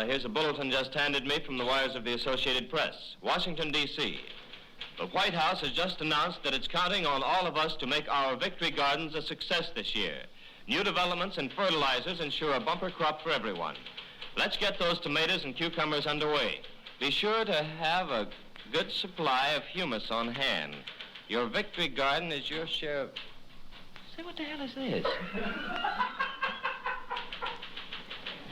Here's a bulletin just handed me from the wires of the Associated Press. Washington, D.C. The White House has just announced that it's counting on all of us to make our victory gardens a success this year. New developments in fertilizers ensure a bumper crop for everyone. Let's get those tomatoes and cucumbers underway. Be sure to have a good supply of humus on hand. Your victory garden is your share of... Say, what the hell is this?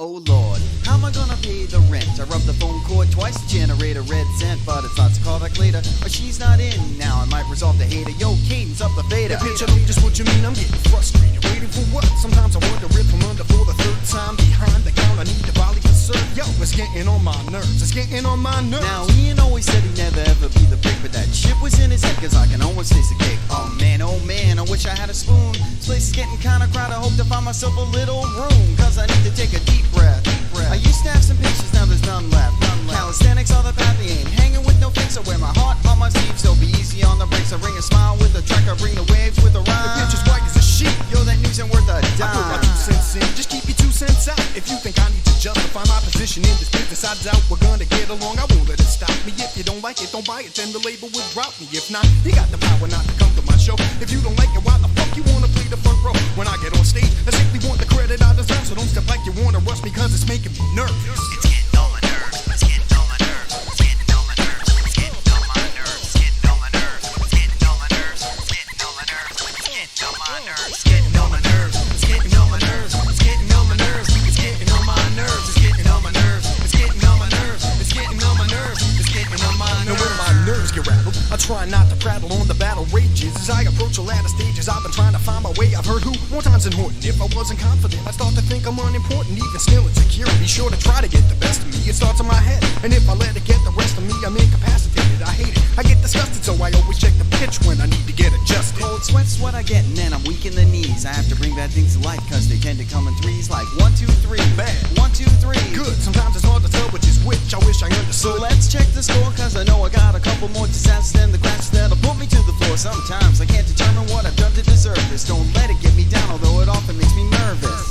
Oh Lord, how am I gonna pay the rent? I rub the phone cord twice to generate a red cent, but it starts to call back later. But she's not in now, I might resolve to hate her. Yo, Cadence up the fader. Hey, bitch, I know just what you mean, I'm getting frustrated. Waiting for what? Sometimes I wonder if I'm under for the third time behind the counter. I need to volley for serve. Yo, it's getting on my nerves. It's getting on my nerves. Now, Ian always said he'd never ever be the prick, but that shit was in his head, cause I can almost taste the cake. Oh man, I wish I had a spoon. This place is getting kinda crowded. I hope to find myself a little room, cause I need to take a deep breath. I used to have some patience, now there's none left. Calisthenics are the path, they ain't hanging with no fix. I wear my heart on my sleeve, so be easy on the brakes. I bring a smile with a track, I bring the waves with a rhyme. The bitch is white as a sheet. Yo, that news ain't worth a dime. I put my 2 cents in, just keep your 2 cents out. If you think I need to justify my position in this business, I doubt we're gonna get along. I won't let it stop me. If you don't like it, don't buy it, then the label will drop me. If not, you got the power not to come to my show. If you don't like it, why the fuck you wanna play the front row? When I get on stage, I simply want the credit I deserve. So don't step like you wanna rush me, cause it's making me nervous. It's getting on my nerves, it's getting on my nerves, it's getting on my nerves, it's getting on my nerves, it's getting on my nerves, it's getting on my nerves, it's getting on my nerves, it's getting on my nerves, it's getting on my nerves, it's getting on my nerves, it's getting on my nerves, it's getting on my nerves, it's getting on my nerves, it's getting on my nerves, it's getting on my nerves, it's getting on my nerves. Now when my nerves get rattled, I try not to prattle on the battle rages. As I approach the latter stages, I've been trying to find my way. I've heard who more times than Horton. If I wasn't confident, I'd start to think I'm unimportant. Even still insecure, be sure to try to get the best of me. It starts in my head, and if I let it get the rest of me, I'm incapacitated. I hate it, I get disgusted, so I always check the pitch when I need to get adjusted. Cold sweat's what I get, and then I'm weak in the knees. I have to bring bad things to life, cause they tend to come in threes. Like 1, 2, 3, Bad. 1, 2, 3. Good, sometimes it's hard to tell which is which. I wish I So understood. let's check the score, cause I know I got a couple more disasters than the crashes that'll put me to the floor. Sometimes I can't determine what I've done to deserve this. Don't let it get me down, although it often makes me nervous.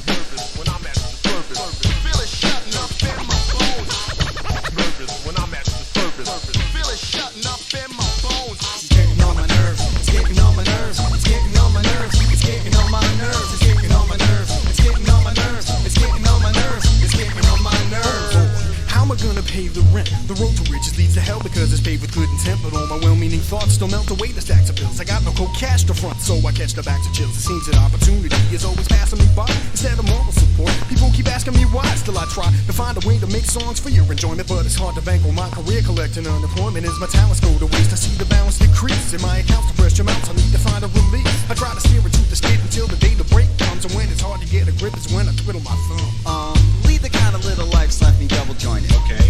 Nervous when I'm at the service. Feel it shutting up in my bones. Nervous when I'm at the service. Feel it shutting up in my bones. It's getting on my nerves, it's getting on my nerves, it's getting on my nerves, it's getting on my nerves, it's getting on my nerves, it's getting on my nerves, it's getting on my nerves, it's getting on my nerves. How am I gonna pay the rent? The road to riches leads to hell because it's paved with good intent, but all my well-meaning thoughts don't melt away the stacks of bills. I got no cold cash to front, so I catch the backs of chills. It seems that opportunity is always passing me by instead of moral support. People keep asking me why, still I try to find a way to make songs for your enjoyment, but it's hard to bankroll my career collecting unemployment as my talents go to waste. I see the balance decrease in my accounts to pressure amounts. I need to find a release. I try to steer it to the skid until the day the break comes, and when it's hard to get a grip, it's when I twiddle my thumb. Lead the kind of little life's left me double jointed. Okay.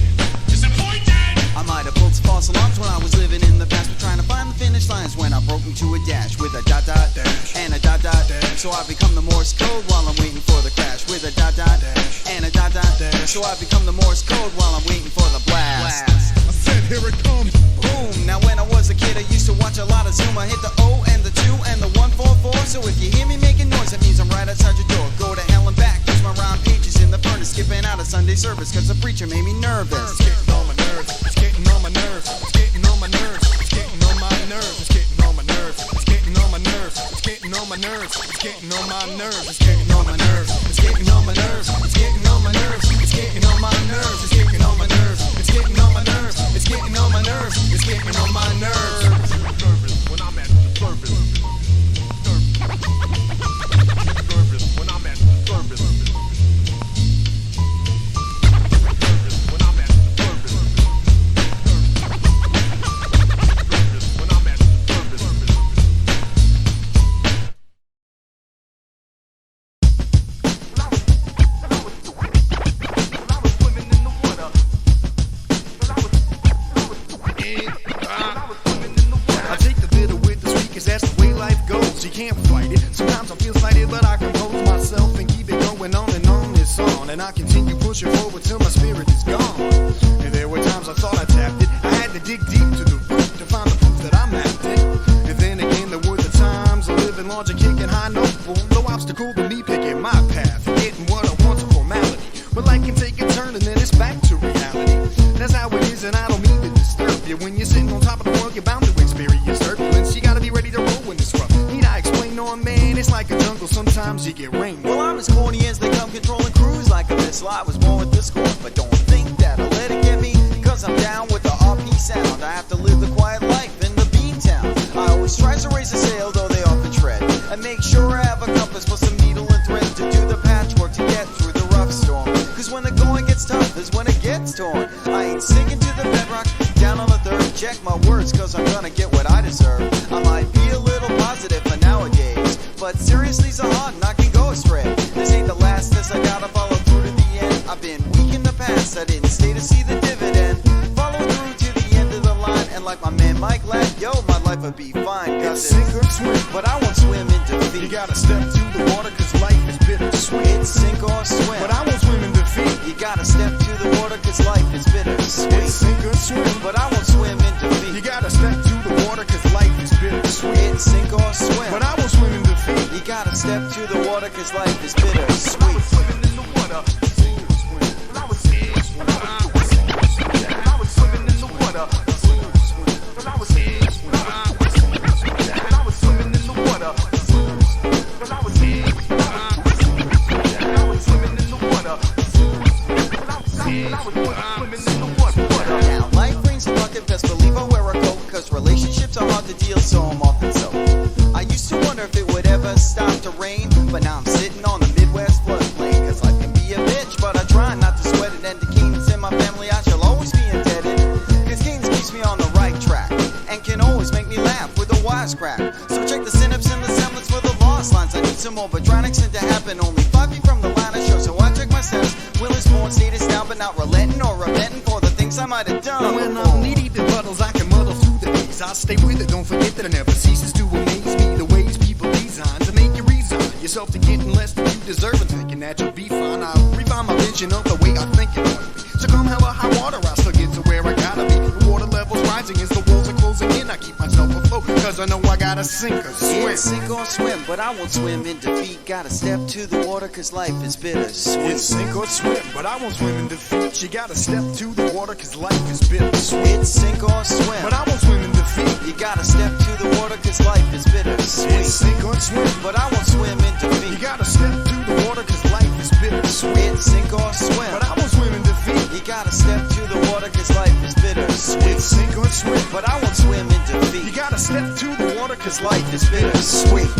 Disappointed! I might have pulled some false alarms when I was living in the past, but trying to find the finish lines when I broke into a dash with a dot dot dash and a dot dot dash. So I become the Morse code while I'm waiting for the crash with a dot dot dash and a dot dot dash. So I become the Morse code while I'm waiting for the blast. I said here it comes. Boom. Now when I was a kid, I used to watch a lot of Zoom. I hit the O and the 2 and the 144. So if you hear me making noise, that means I'm right outside your door. Go to hell and back. Use my rhyme pages in the furnace, skipping out of Sunday service, cause the preacher made me nervous. It's getting on my nerves, it's getting on my nerves, it's getting on my nerves, it's getting on my nerves, it's getting on my nerves, it's getting on my nerves, it's getting on my nerves, it's getting on my nerves, it's getting on my nerves, it's getting on my nerves, it's getting on my nerves, it's getting on my nerves, it's getting on my nerves, it's getting on my nerves, it's getting on my nerves, it's getting on my nerves. Nervous when I'm at the service. Nervous when I'm at the service. You can't fight it. Sometimes I feel slighted, but I compose myself and keep it going on and on it's on. And I continue pushing forward till my spirit is gone. And there were times I thought I tapped it. I had to dig deep to the root to find the proof that I mapped it. And then again, there were the times of living large and kicking high note boom. No obstacle to me picking my path, getting what I want, a formality. But life can take a turn and then it's back to reality. That's how it is and I don't mean to disturb you. When you're sitting on top of the world, you're bound to experience turbulence. You gotta be ready to roll when it's rough. Need I explain? No, man, it's like a jungle. Sometimes you get rain. Well, I'm as corny as they come, controlling crews like a missile. I was born with this score, but don't think that I'll let it get me. Cause I'm down with the RP sound. I have to live the quiet life in the bean town. I always try to raise a sail, though they often tread. And make sure I have a compass for some needle and thread to do the patchwork to get through the rough storm. Cause when the going gets tough is when it gets torn. I ain't sinking to the bedrock, down on the dirt. Check my words, cause I'm gonna get what I deserve. I might be a little positive for nowadays, but seriously so hard and I can go astray. This ain't the last test, I gotta follow through to the end. I've been weak in the past, I didn't stay to see the dividend. Follow through to the end of the line, and like my man Mike laughed, yo, my life would be fine. It's sink or swim, but I won't swim in defeat. You gotta step to the water cause life is bittersweet. It's sink or swim, but I won't swim in defeat. You gotta step to the water cause life is bittersweet. It's sink or swim, but I won't swim in defeat. You gotta step to the water cause life is bittersweet. It's sink or swim, but I won't swim in defeat. You gotta step to the water cause life is bittersweet. Swimming in the water. When I was swimming in the water. When I was swimming in the water. When I was swimming in the water. Now life brings bucket, best believe I wear a coat, cause relationships are hard to deal, so I'm often so. I used to wonder if it would ever stop to rain, but now I'm sitting on the Midwest floodplain, cause life can be a bitch, but I try not to sweat it, and to Cadence and my family I shall always be indebted, cause Cadence keeps me on the right track, and can always make me laugh with a wisecrack. So check the synapse and the semblance for the lost lines. I need some more Vadronics and to happen only 5 feet from the line of show, so I check my steps. Will is born, status down, but not relenting or repenting for the things I might have done. When I'm knee-deep in puddles, I can muddle through the days. I stay with it, don't forget that it never ceases to amaze me. The ways people design to make you resign yourself to getting less than you deserve, and thinking that you'll be fine. I refine my vision of the way I think it ought to be. So come hell or high water, I still get to where I gotta be. The water level's rising as the walls are closing in. I keep myself afloat, cause I know I gotta sink or swim. It's sink or swim, but I won't swim in defeat. Gotta step to the water cause life is bittersweet. It's sink or swim, but I won't swim in defeat. You gotta step to the water cause life is bittersweet. It's sink or swim, but I won't swim in defeat. You gotta step to the water cause life is bittersweet. It's sink or swim, but I won't swim in defeat. You gotta step to the water cause life is bittersweet. It's sink or swim, but I won't swim in defeat. You gotta step to the water cause life is bittersweet. It's sink or swim, but I won't swim in defeat. You gotta step to the water cause life is bittersweet.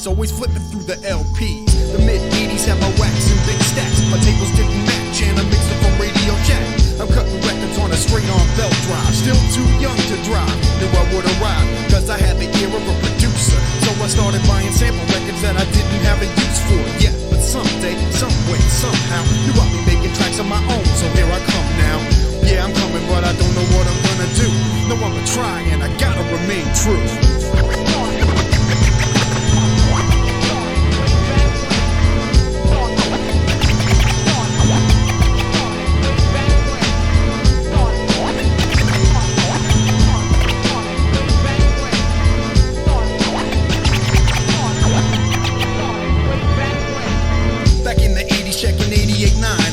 It's always flipping through the LPs. The mid-80s had my wax and big stacks. My tables didn't match and I mixed it from Radio Jack. I'm cutting records on a straight-on belt drive. Still too young to drive, knew I would arrive, cause I had the ear of a producer. So I started buying sample records that I didn't have a use for yet. But someday, some way, somehow, you got me making tracks of my own, so here I come now. Yeah, I'm coming, but I don't know what I'm gonna do. No, I'ma try and I gotta remain true.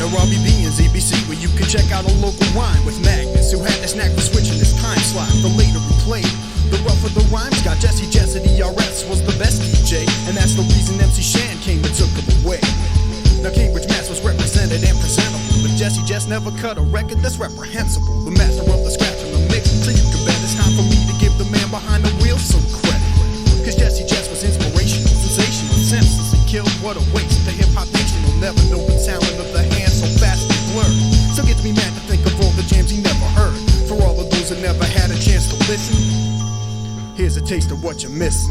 Robbie B and ZBC see where you could check out a local rhyme with Magnus, who had this knack for switching his time slot. The later we played, the rougher the rhymes got. Jesse the DRS was the best DJ, and that's the reason MC Shan came and took him away. Now Cambridge Mass was represented and presentable, but Jesse just never cut a record that's reprehensible. The master of the scratch and the mix, so you can bet it's time for me to give the man behind the wheel some credit. Cause Jesse Jess was inspirational, sensational, senseless, and killed. What a waste. The hip-hop nation will never know the talent of the hand so fast and blurred. So gets me mad to think of all the jams he never heard. For all of those that never had a chance to listen, here's a taste of what you miss.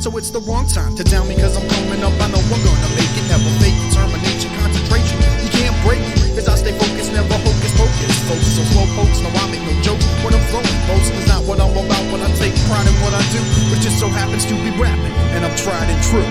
So it's the wrong time to down me cause I'm coming up. I know I'm gonna make it, never fake determination, concentration. You can't break me cause I stay focused, never hocus pocus. Focus on slow pokes, no I make no jokes when I'm flowing. Boast is not what I'm about, but I take pride in what I do, which just so happens to be rapping, and I'm tried and true.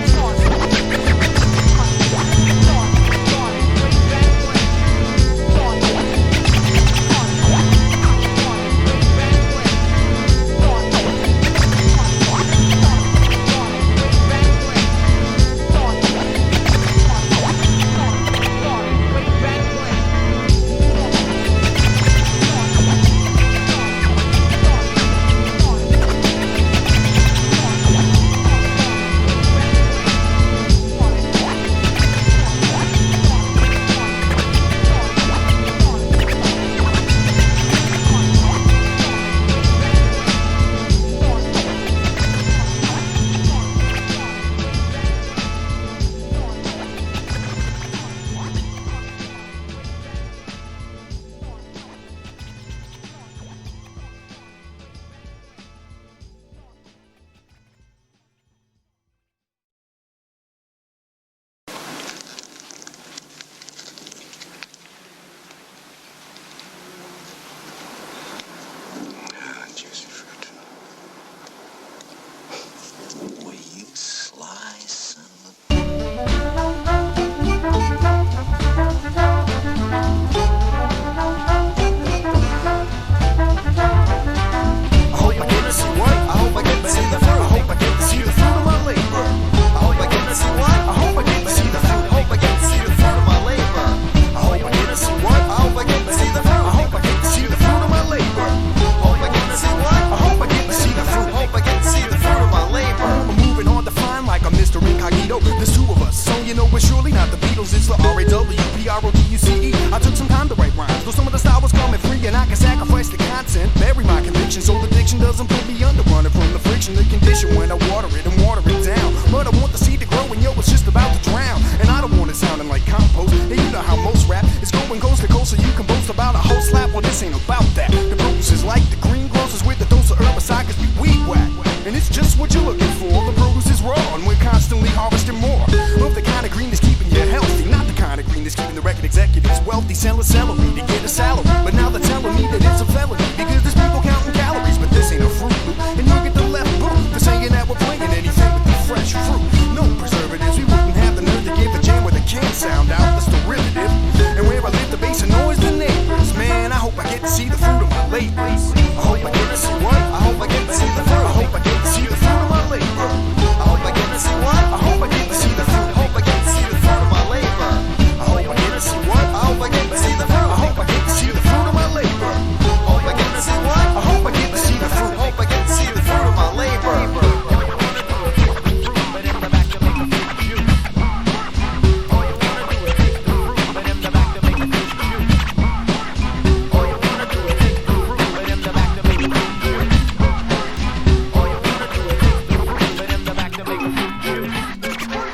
Selling celery to get a salary, but now they're telling me that it's a felony because there's people counting calories, but this ain't a fruit loop, and you get the left boot for saying that we're playing anything with the fresh fruit. No preservatives, we wouldn't have the nerve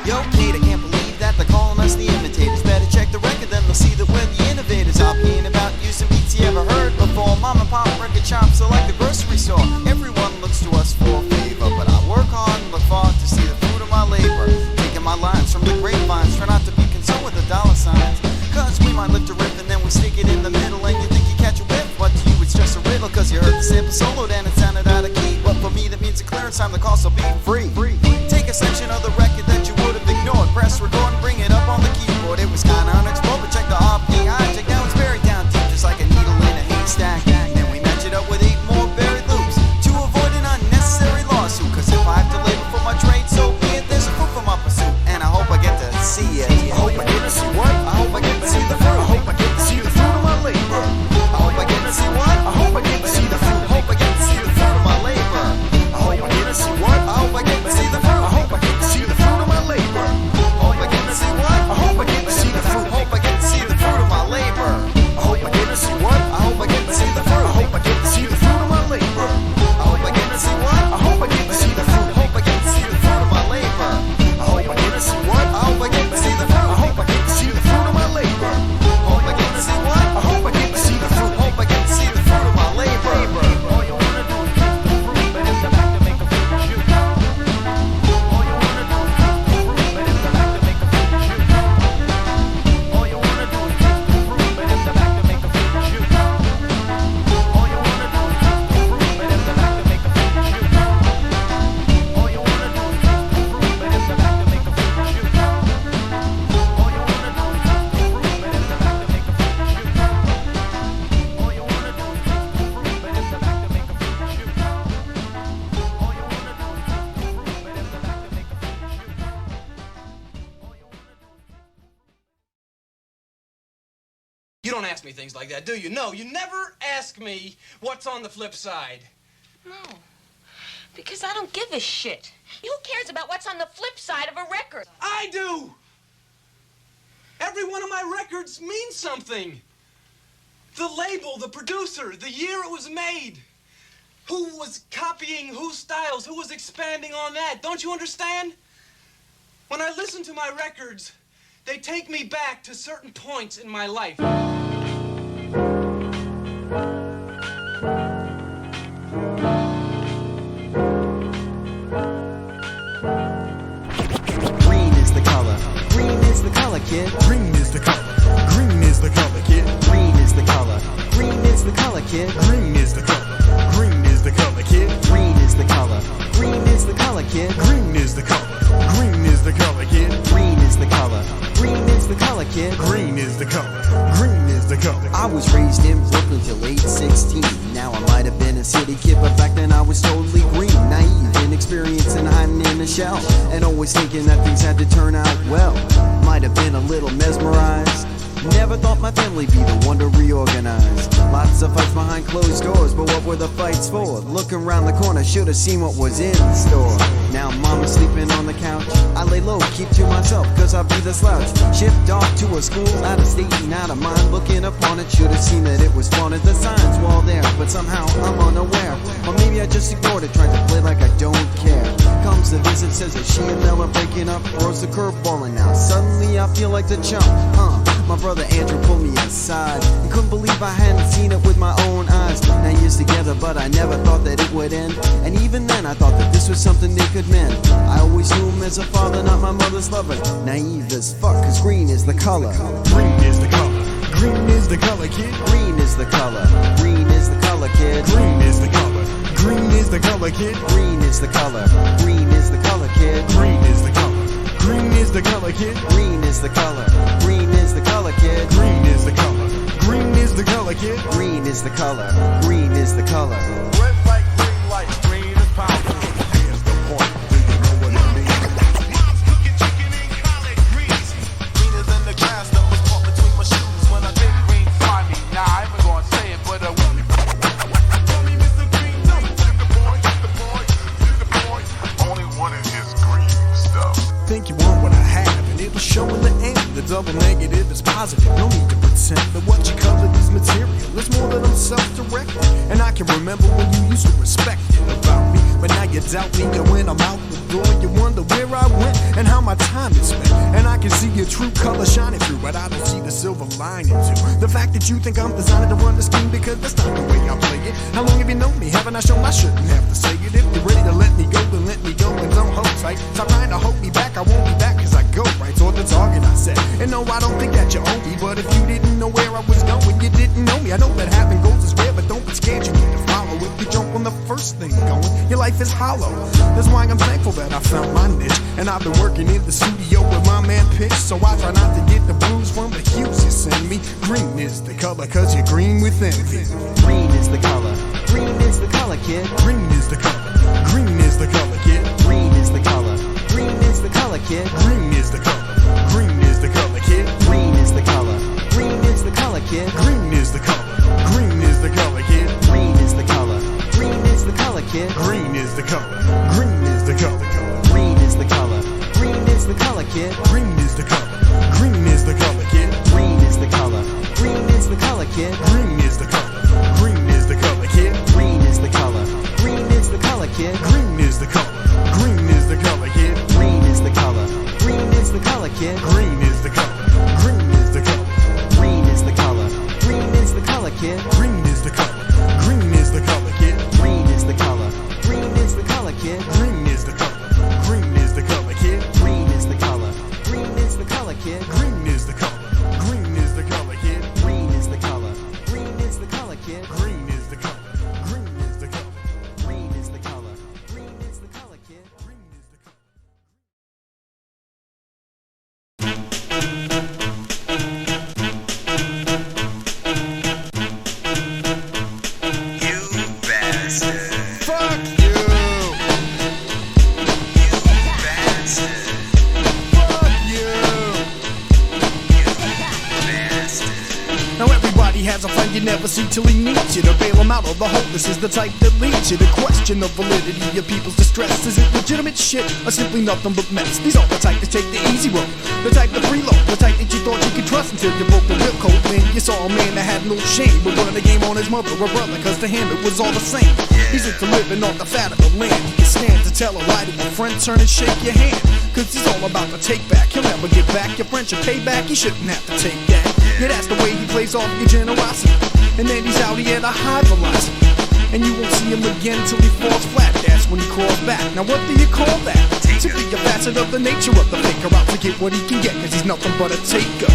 Yo, Kate, I can't believe that they're calling us the imitators. Better check the record, then they'll see that we're the innovators. Hopping about using beats you ever heard before. Mom and pop record shops are like the grocery store. Everyone looks to us for a favor, but I work hard and look forward to see the fruit of my labor. Taking my lines from the grapevines, try not to be concerned with the dollar signs. Cause we might lift a riff and then we stick it in the middle, and you think you catch a whiff, but to you it's just a riddle. Cause you heard the sample solo, then it sounded out of key. But for me that means a clearance time, the cost will be free. Take a section of the record that you would have ignored, press record and bring it up on the keyboard. It was kinda unexplored, but check the RP hijack. Now it's buried down deep, just like a needle in a haystack. Then we match it up with 8 more buried loops to avoid an unnecessary lawsuit. Cause if I have to labor for my trade, so be it. There's a fruit for my pursuit, and I hope I get to see it. I hope I get to see what? I hope I get to see the fruit. I hope I get to see the fruit of my labor. I hope I get to see what? I hope I get to see the fruit. I hope I get to see the fruit of my labor. I hope I get to see what? I hope I get to see the fruit. I hope I get to see the fruit of my labor. I hope I get to see what? I hope I get to see the fruit. I hope I get to see the fruit of my labor. I hope I get to see what? I hope I get to see the fruit. I hope I get to see the fruit of my labor. I hope I get to see what? I hope I get to see the fruit. I hope I get to see the fruit of my labor. I hope I get to see what? I hope I get to see the fruit. I hope I get to see the fruit of my labor. I hope I get to see what? I hope I get to see the fruit. I hope I get to see the fruit of my labor. All you wanna do is taste the fruit, but it's the fact to make a fruit shoot. All you wanna do is taste the fruit, but it's the fact to make a fruit shoot. All you wanna do is taste the fruit, but it's the fact to make a fruit shoot. All you wanna do is taste the fruit, but it's the fact to make a fruit shoot. All you wanna do is taste the fruit, but it's the fact to make a fruit shoot. All you wanna do is taste the fruit, but it's the fact to make a fruit shoot. All you wanna do is taste the fruit, but it's the fact to make a fruit shoot. All you wanna do is taste the fruit, but it's the fact to make a fruit shoot. All you wanna do is taste the fruit, but it's the fact to make a fruit shoot. You don't ask me things like that, do you? No, you never ask me what's on the flip side. No, because I don't give a shit. Who cares about what's on the flip side of a record? I do! Every one of my records means something. The label, the producer, the year it was made. Who was copying whose styles, who was expanding on that. Don't you understand? When I listen to my records, they take me back to certain points in my life. Green is the color. Green is the color, kid. Green is the color. Green is the color, kid. Green is the color. Green is the color, kid. Green is the color. Green is the color, kid. Green is the color. Green is the color, kid. Green is the color. Green is the color, kid. Green is the color. Green is the color, kid. Green is the color. Green is the color. I was raised in Brooklyn till age 16. Now I might have been a city kid, but back then I was totally green, naive, inexperienced, and hiding in a shell, and always thinking that things had to turn out well. Might have been a little mesmerized. Never thought my family'd be the one to reorganize. Lots of fights behind closed doors, but what were the fights for? Looking around the corner, should've seen what was in the store. Now mama's sleeping on the couch. I lay low, keep to myself, cause I be the slouch. Shipped off to a school, out of state and out of mind. Looking upon it, should've seen that it was fun. The signs were all there, but somehow I'm unaware. Or maybe I just ignored it, tried to play like I don't care. Comes the visit, says that she and Mel are breaking up. Throws the curveball and now suddenly I feel like the chump. My brother Andrew pulled me aside and couldn't believe I hadn't seen it with my own eyes. 9 years together, but I never thought that it would end. And even then, I thought that this was something they could mend. I always knew him as a father, not my mother's lover. Naive as fuck, cause green is the color. Green is the color. Green is the color, kid. Green is the color. Green is the color, kid. Green is the color. Green is the color, kid. Green is the color. Green is the color, kid. Green is the color. Green is the color, kid. Green is the color. Green is the color, kid. Green is the color. Green is the color, kid. Green is the color. Green is the color. Red light, green is powerful. Here's the point. Do you know what I mean? Mom's cooking chicken and collard greens. Greener than the grass that was caught between my shoes when I did green. Find me. Nah, I ain't gonna say it, but call me Mr. Green. You the boy, you the boy, you the boy. Only wanted his green stuff. Think you want what I have, and it'll show in the end. The double negative is positive. No need to pretend that what you covered is material. It's more than I'm self-directed. And I can remember when you used to respect it about me, but now you doubt me. And when I'm out the door, you wonder where I went and how my time is can see your true color shining through, but I don't see the silver lining to the fact that you think I'm designed to run the scheme, because that's not the way I play it. How long have you known me? Haven't I shown I shouldn't have to say it? If you're ready to let me go, then let me go, and don't hold tight. Stop trying to hold me back, I won't be back, cause I go right toward the target I set. And no, I don't think that you owe me, but if you didn't know where I was going, you didn't know me. I know that having goals is rare, but don't be scared, you need to follow. If you jump on the first thing going, your life is hollow. That's why I'm thankful that I found my niche, and I've been working in the studio with my man Pitch, so I try not to get the blues from the hues you send me. Green is the color, cause you're green with envy. Green is the color. Green is the color, kid. Green is the color. Green is the color, kid. Green is the color. Green is the color, kid. Green is the color. Green is the color, kid. Green is the color. Green is the color, kid. Green is the color. Green is the color, kid. Green is the color. Green is the color, kid. Green is the color. Green is the color. Green is the color. Green is the color, kid. Green is the color. Green is the color, kid. Green is the color. Green is the color, kid. Green is the color. Green is the color, kid. Green is the color. Green is the color, kid. Green is the color. Green is the color, kid. Green is the color. Green is the color, kid. Green is the color. Green is the color. Green is the color. Green is the color, kid. Green is the color. Green is the color, kid. Green is the color. Green is the color, kid. Green is the color. Green is the color, kid. Green is the color. Green is the color, kid. Green is the color. Green is the color, kid. Green is the color. Green is the color, kid. Green is the color. Green is the color. Green is the color. Green is the color, kid. Green is the color. You bastard. Fuck you. You bastard. Fuck you. You bastard. Now everybody has a friend you never see till he meets you. To bail him out of the hopeless is the type that leads you to question the validity of people's distress. Is it legitimate shit or simply nothing but mess? These are the type that take the easy road, the type that freeload, the type that you thought you could trust until you broke the real code. Then you saw a man that had no shame, but running the game on his mother or brother, cause to him it was all the same. He's into living off the fat of the land. He can stand to tell a lie to a friend, turn and shake your hand, cause he's all about the take back. He'll never get back your friendship payback. He shouldn't have to take that. Yeah, that's the way he plays off your generosity. And then he's out here at a high velocity, and you won't see him again till he falls flat. That's when he crawls back. Now what do you call that? Simply a facet of the nature of the faker, out to get what he can get, cause he's nothing but a taker.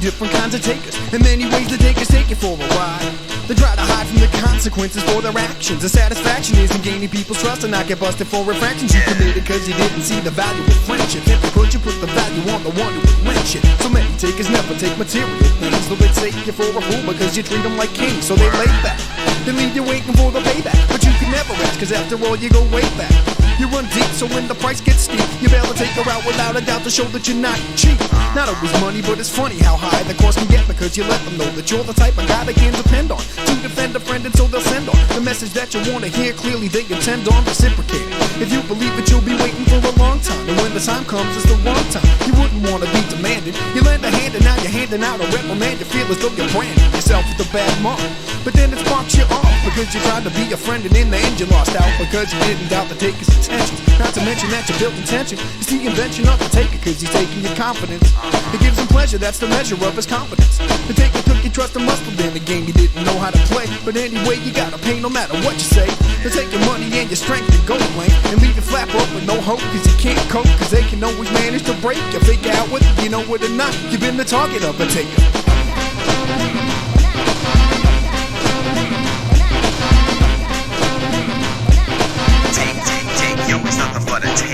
Different kinds of takers, and many ways the takers take it for a ride. They try to hide from the consequences for their actions. The satisfaction is in gaining people's trust and not get busted for infractions you committed cause you didn't see the value of friendship. If you put the value on the one who would lynch it. So many takers never take material things, so they take you for a fool because you treat them like kings. So they lay back, they leave you waiting for the payback, but you can never ask cause after all you go way back. You run deep, so when the price gets steep, you're able to take her out without a doubt to show that you're not cheap. Not always money, but it's funny how high the cost can get because you let them know that you're the type of guy they can depend on to defend a friend until they'll send on the message that you want to hear. Clearly they intend on reciprocating. If you believe it, you'll be waiting for a long time, and when the time comes, it's the wrong time. You wouldn't want to be demanded. You lend a hand and now you're handing out a reprimand. You feel as though you're branding yourself with a bad mark, but then it sparks you off because you tried to be a friend and in the end you lost out because you didn't doubt the taker's intentions. Not to mention that you built intention. It's the invention of the taker cause he's taking your confidence. It gives him pleasure, that's the measure of his competence. The taker took your trust and muscle in the game you didn't know how to play. But anyway, you gotta pay no matter what you say. They take your money and your strength and go lane and leave you flat broke with no hope cause you can't cope, cause they can always manage to break you. Figure out whether you know it or not, you've been the target of a taker.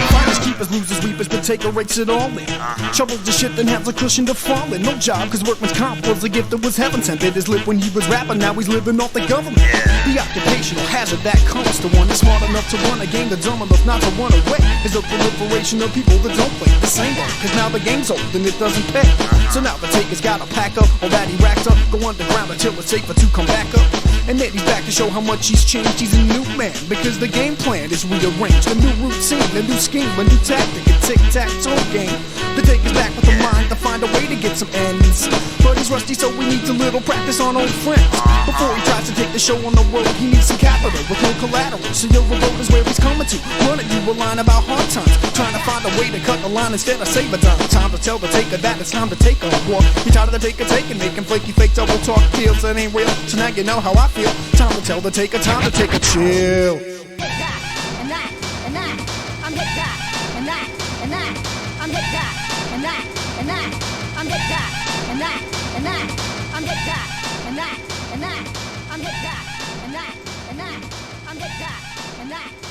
Fighters, keepers, losers, weepers, but taker rakes it all in. Shovels the shit, then has a cushion to fall in. No job, cause workman's comp was a gift that was heaven sent. Bit his lip when he was rapping, now he's living off the government. The occupational hazard that comes to one that's smart enough to run a game, that's dumb enough not to run away, is the proliferation of people that don't play the same way. Cause now the game's old and it doesn't pay. So now the taker's gotta pack up all that he racked up, go underground until it's safer to come back up. And then he's back to show how much he's changed. He's a new man because the game plan is rearranged. A new routine, a new scheme, a new tactic, a tic-tac attack its own game. The taker's back with the mind to find a way to get some ends. But he's rusty, so we need a little practice on old friends. Before he tries to take the show on the road, he needs some capital with no collateral. So your road is where he's coming to. Running you a line about hard times, trying to find a way to cut the line instead of save a dime. Time to tell the taker that it's time to take a walk. You're tired of the taker taking, making flaky fake double talk deals that ain't real. So now you know how I feel. Time to tell the taker, time to take a chill. And that, and that, I'm hit that, and that, and that, I'm hit that, and that, and that, I'm hit that, and that, and that, I'm hit that, and that, and that, I'm hit that, and that, and that, I'm hit that, and that.